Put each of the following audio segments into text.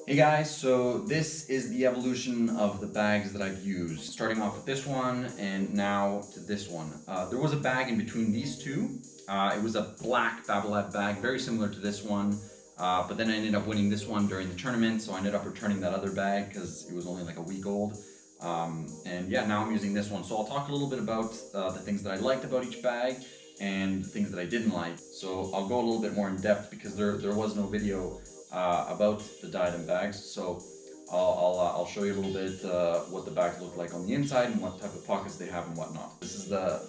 Hey guys, so this is the evolution of the bags that I've used, starting off with this one and now to this one. There was a bag in between these two. It was a black Babolat bag, very similar to this one, but then I ended up winning this one during the tournament, so I ended up returning that other bag because it was only like a week old. And yeah, now I'm using this one. So I'll talk a little bit about the things that I liked about each bag and the things that I didn't like. So I'll go a little bit more in depth because there was no video about the Diadem bags, so I'll show you a little bit what the bags look like on the inside and what type of pockets they have and whatnot. This is a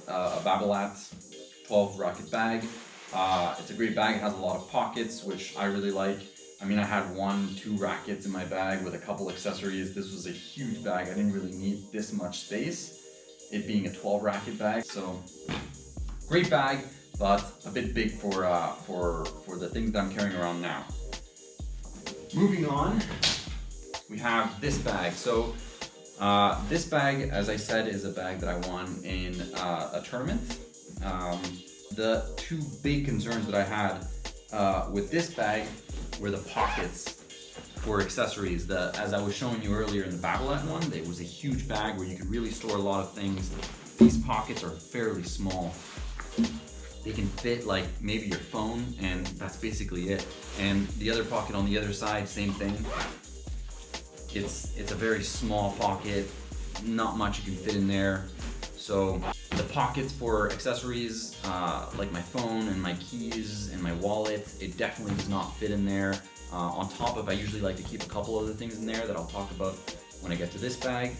Babolat 12 Racket bag. It's a great bag. It has a lot of pockets, which I really like. I mean, I had 1-2 rackets in my bag with a couple accessories. This was a huge bag. I didn't really need this much space, it being a 12 racket bag. So great bag, but a bit big for the things that I'm carrying around now. Moving on, we have this bag. So this bag, as I said, is a bag that I won in a tournament. The two big concerns that I had with this bag were the pockets for accessories. As I was showing you earlier in the Babolat one, it was a huge bag where you could really store a lot of things. These pockets are fairly small. They can fit like maybe your phone, and that's basically it. And the other pocket on the other side, same thing. It's a very small pocket, not much you can fit in there. So the pockets for accessories, like my phone and my keys and my wallet, it definitely does not fit in there. On top of, I usually like to keep a couple other things in there that I'll talk about when I get to this bag.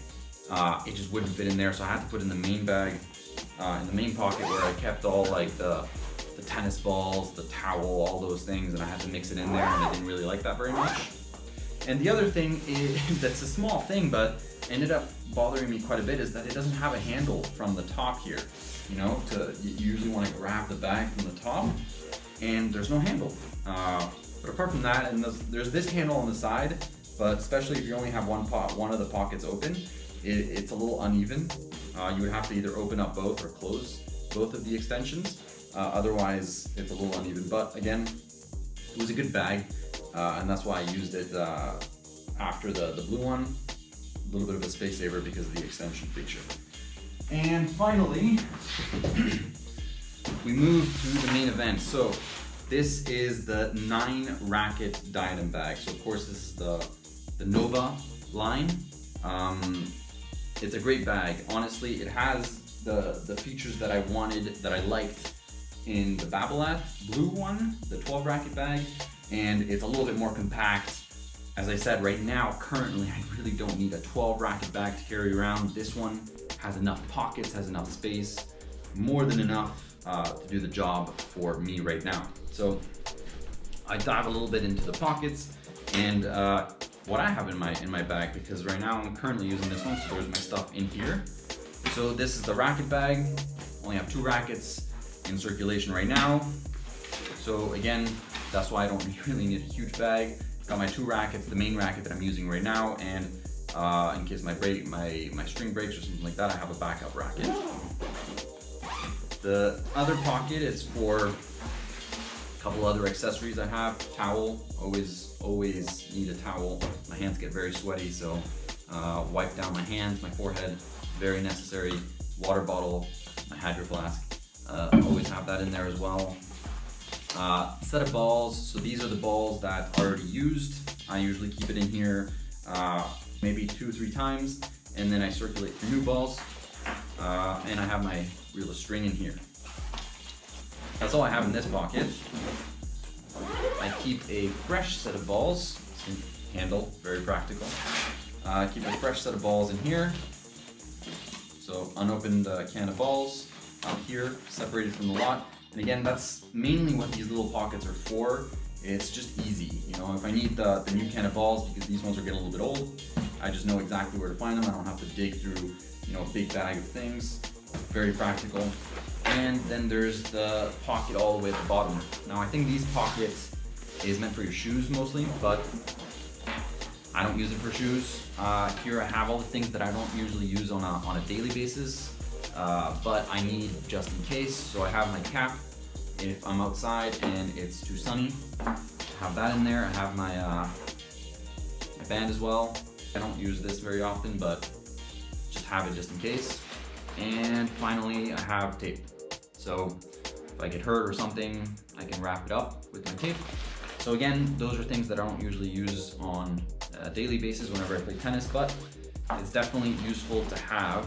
It just wouldn't fit in there, so I had to put in the main bag. In the main pocket where I kept all like the tennis balls, the towel, all those things, and I had to mix it in there, and I didn't really like that very much. And the other thing is, that's a small thing, but ended up bothering me quite a bit, is that it doesn't have a handle from the top here. You know, you usually want to grab the bag from the top, and there's no handle. But apart from that, and there's this handle on the side, but especially if you only have one of the pockets open, it's a little uneven. You would have to either open up both or close both of the extensions. Otherwise, it's a little uneven. But again, it was a good bag, and that's why I used it after the blue one. A little bit of a space saver because of the extension feature. And finally, we move to the main event. So this is the 9 Racket Diadem bag. So of course, this is the Nova line. It's a great bag. Honestly, it has the features that I wanted, that I liked in the Babolat blue one, the 12 racket bag, and it's a little bit more compact. As I said, right now, currently, I really don't need a 12 racket bag to carry around. This one has enough pockets, has enough space, more than enough to do the job for me right now. So I dive a little bit into the pockets and what I have in my bag, because right now I'm currently using this one, so there's my stuff in here. So this is the racket bag. Only have 2 rackets in circulation right now. So again, that's why I don't really need a huge bag. Got my 2 rackets, the main racket that I'm using right now, and in case my string breaks or something like that, I have a backup racket. The other pocket is for a couple other accessories I have. Towel, always need a towel. My hands get very sweaty, so wipe down my hands, my forehead, very necessary. Water bottle, my hydro flask, always have that in there as well. Set of balls, so these are the balls that are already used. I usually keep it in here maybe 2-3 times, and then I circulate for new balls, and I have my reel of string in here. That's all I have in this pocket. I keep a fresh set of balls, handle, very practical. I keep a fresh set of balls in here. So unopened can of balls out here, separated from the lot. And again, that's mainly what these little pockets are for. It's just easy. You know, if I need the new can of balls, because these ones are getting a little bit old, I just know exactly where to find them. I don't have to dig through, you know, a big bag of things. Very practical. And then there's the pocket all the way at the bottom. Now I think these pockets is meant for your shoes mostly, but I don't use it for shoes. Here I have all the things that I don't usually use on a daily basis, but I need just in case. So I have my cap if I'm outside and it's too sunny. I have that in there. I have my band as well. I don't use this very often, but just have it just in case. And finally, I have tape. So if I get hurt or something, I can wrap it up with my tape. So again, those are things that I don't usually use on a daily basis whenever I play tennis, but it's definitely useful to have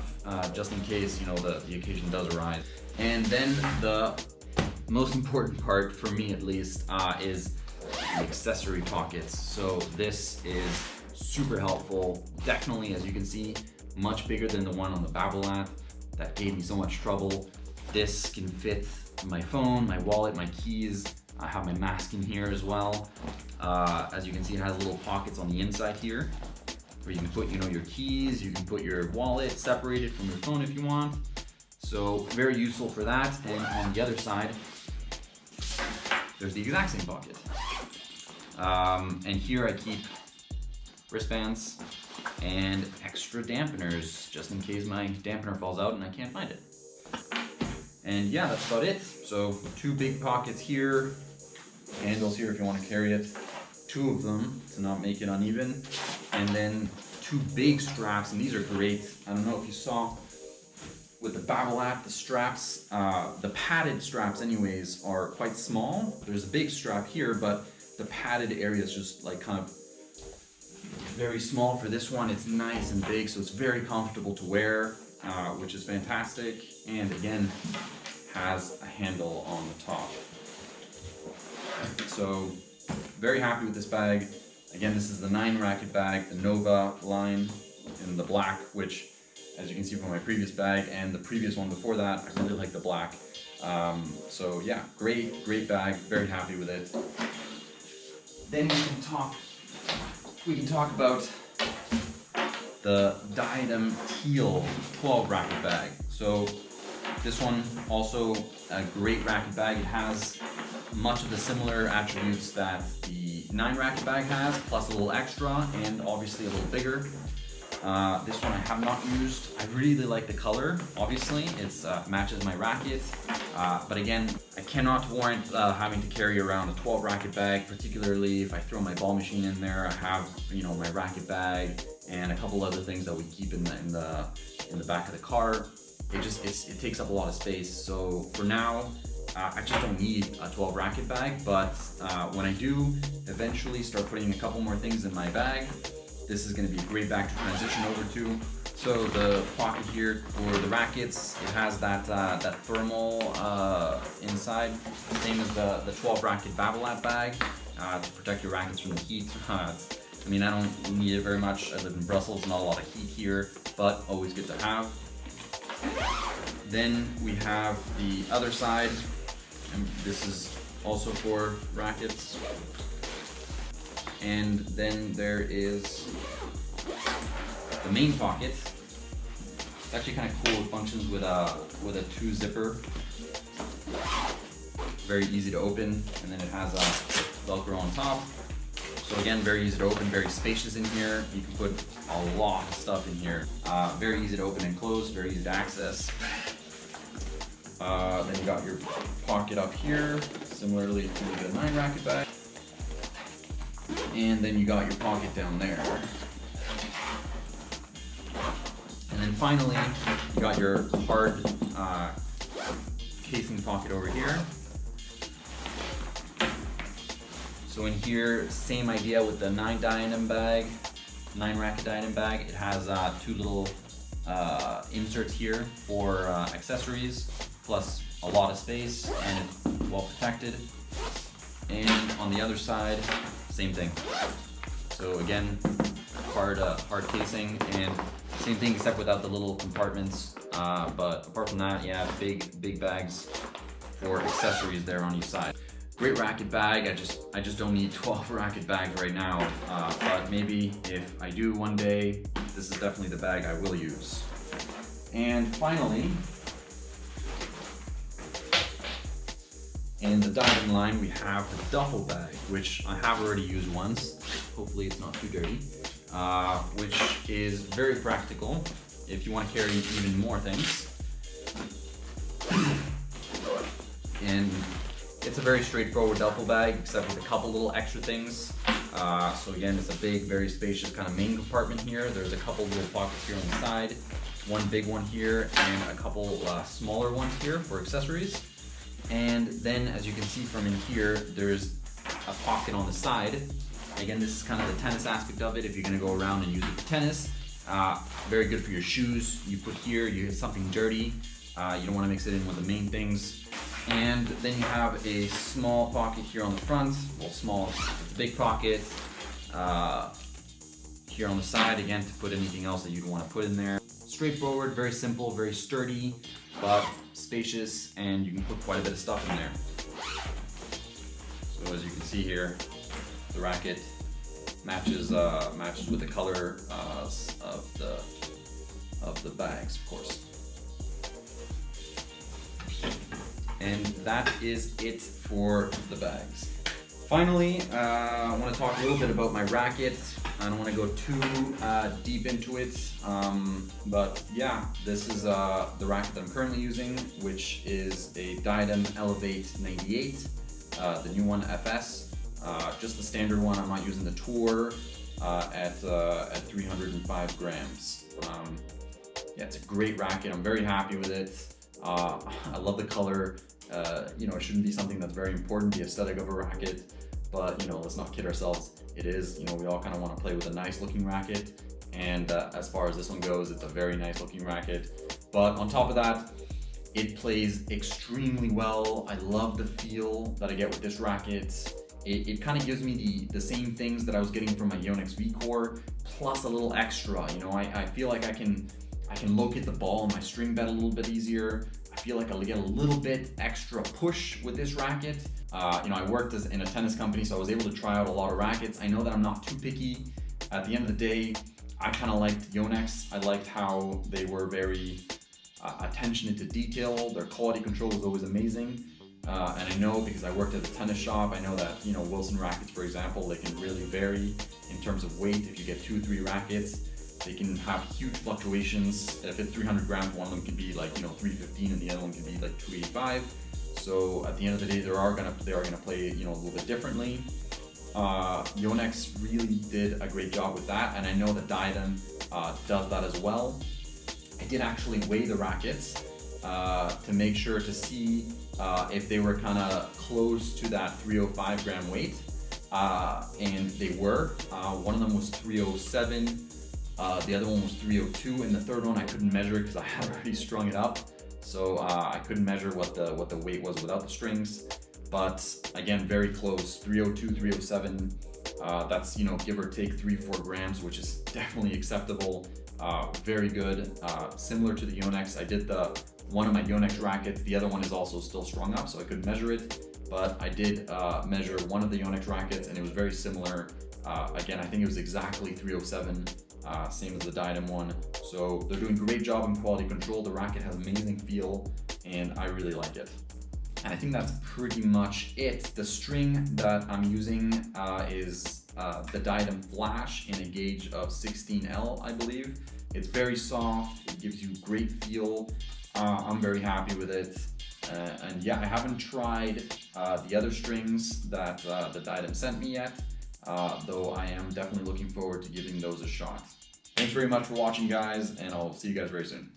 just in case, you know, the occasion does arise. And then the most important part, for me at least, is the accessory pockets. So this is super helpful. Definitely, as you can see, much bigger than the one on the Babolat that gave me so much trouble. This can fit my phone, my wallet, my keys. I have my mask in here as well. As you can see, it has little pockets on the inside here where you can put, you know, your keys, you can put your wallet separated from your phone if you want. So very useful for that. And on the other side, there's the exact same pocket. And here I keep wristbands and extra dampeners just in case my dampener falls out and I can't find it. And yeah, that's about it. So 2 big pockets here, handles here if you want to carry it, 2 of them to not make it uneven, and then 2 big straps, and these are great. I don't know if you saw with the Babolat, the straps, the padded straps anyways, are quite small. There's a big strap here, but the padded area is just like kind of very small. For this one, it's nice and big, so it's very comfortable to wear, which is fantastic. And again, has a handle on the top. So very happy with this bag. Again, this is the 9 racket bag, the Nova line in the black, which, as you can see from my previous bag and the previous one before that, I really like the black. So yeah, great bag, very happy with it. Then we can talk about the Diadem Teal 12 racket bag. So this one also a great racket bag. It has much of the similar attributes that the 9 racket bag has, plus a little extra and obviously a little bigger. This one I have not used. I really like the color, obviously. It matches my racket. But again, I cannot warrant having to carry around a 12 racket bag, particularly if I throw my ball machine in there. I have, you know, my racket bag and a couple other things that we keep in the back of the car. It takes up a lot of space. So for now, I just don't need a 12 racket bag, but when I do eventually start putting a couple more things in my bag, this is going to be a great bag to transition over to. So the pocket here for the rackets, it has that thermal inside, same as the 12 racket Babolat bag to protect your rackets from the heat. I mean, I don't need it very much. I live in Brussels, not a lot of heat here, but always good to have. Then we have the other side, and this is also for rackets. And then there is the main pocket. It's actually kind of cool. It functions with a 2 zipper. Very easy to open, and then it has a Velcro on top. So again, very easy to open, very spacious in here. You can put a lot of stuff in here. Very easy to open and close, very easy to access. Then you got your pocket up here, similarly to the 9 racket bag. And then you got your pocket down there. And then finally, you got your hard casing pocket over here. So in here, same idea with the 9 Diadem bag, 9 racket Diadem bag. It has 2 little inserts here for accessories, plus a lot of space, and it's well protected. And on the other side, same thing. So again, hard casing, and same thing except without the little compartments. But apart from that, yeah, big bags for accessories there on each side. Great racket bag. I just don't need 12 racket bags right now. But maybe if I do one day, this is definitely the bag I will use. And finally, in the Diadem line, we have the Duffel bag, which I have already used once. Hopefully it's not too dirty, which is very practical if you want to carry even more things. And it's a very straightforward duffel bag, except with a couple little extra things. So again, it's a big, very spacious kind of main compartment here. There's a couple little pockets here on the side, one big one here, and a couple smaller ones here for accessories. And then, as you can see from in here, there's a pocket on the side. Again, this is kind of the tennis aspect of it. If you're gonna go around and use it for tennis, very good for your shoes. You put here, you get something dirty. You don't wanna mix it in with the main things. And then you have a small pocket here on the front. Well, small, it's a big pocket. Here on the side, again, to put anything else that you'd wanna put in there. Straightforward, very simple, very sturdy, but spacious, and you can put quite a bit of stuff in there. So as you can see here, the racket matches with the color of the bags, of course. And that is it for the bags. Finally, I want to talk a little bit about my racket. I don't want to go too deep into it, but yeah, this is the racket that I'm currently using, which is a Diadem Elevate 98, the new one FS. Just the standard one. I'm not using the Tour at 305 grams. Yeah, it's a great racket. I'm very happy with it. I love the color. You know, it shouldn't be something that's very important, the aesthetic of a racket, but you know, let's not kid ourselves. It is, you know, we all kind of want to play with a nice looking racket, and as far as this one goes, it's a very nice looking racket. But on top of that, it plays extremely well. I love the feel that I get with this racket. It kind of gives me the same things that I was getting from my Yonex V-Core, plus a little extra. You know, I feel like I can locate the ball on my string bed a little bit easier. I feel like I'll get a little bit extra push with this racket. You know, I worked in a tennis company, so I was able to try out a lot of rackets. I know that I'm not too picky. At the end of the day, I kind of liked Yonex. I liked how they were very attention to detail. Their quality control was always amazing. And I know, because I worked at a tennis shop, I know that, you know, Wilson rackets, for example, they can really vary in terms of weight. If you get 2 or 3 rackets, they can have huge fluctuations. If it's 300 grams, one of them can be like, you know, 315, and the other one can be like 285. So at the end of the day, they are gonna play, you know, a little bit differently. Yonex really did a great job with that, and I know that Diadem does that as well. I did actually weigh the rackets to make sure to see if they were kind of close to that 305 gram weight, and they were. One of them was 307, the other one was 302, and the third one I couldn't measure because I had already strung it up, so I couldn't measure what the weight was without the strings. But again, very close, 302, 307. That's, you know, give or take 3-4 grams, which is definitely acceptable. Very good. Similar to the Yonex, I did one of my Yonex rackets. The other one is also still strung up, so I couldn't measure it. But I did measure one of the Yonex rackets, and it was very similar. Again, I think it was exactly 307, same as the Diadem one. So they're doing a great job in quality control. The racket has amazing feel, and I really like it. And I think that's pretty much it. The string that I'm using is the Diadem Flash in a gauge of 16L, I believe. It's very soft, it gives you great feel. I'm very happy with it. And yeah, I haven't tried the other strings that the Diadem sent me yet, though I am definitely looking forward to giving those a shot. Thanks very much for watching, guys, and I'll see you guys very soon.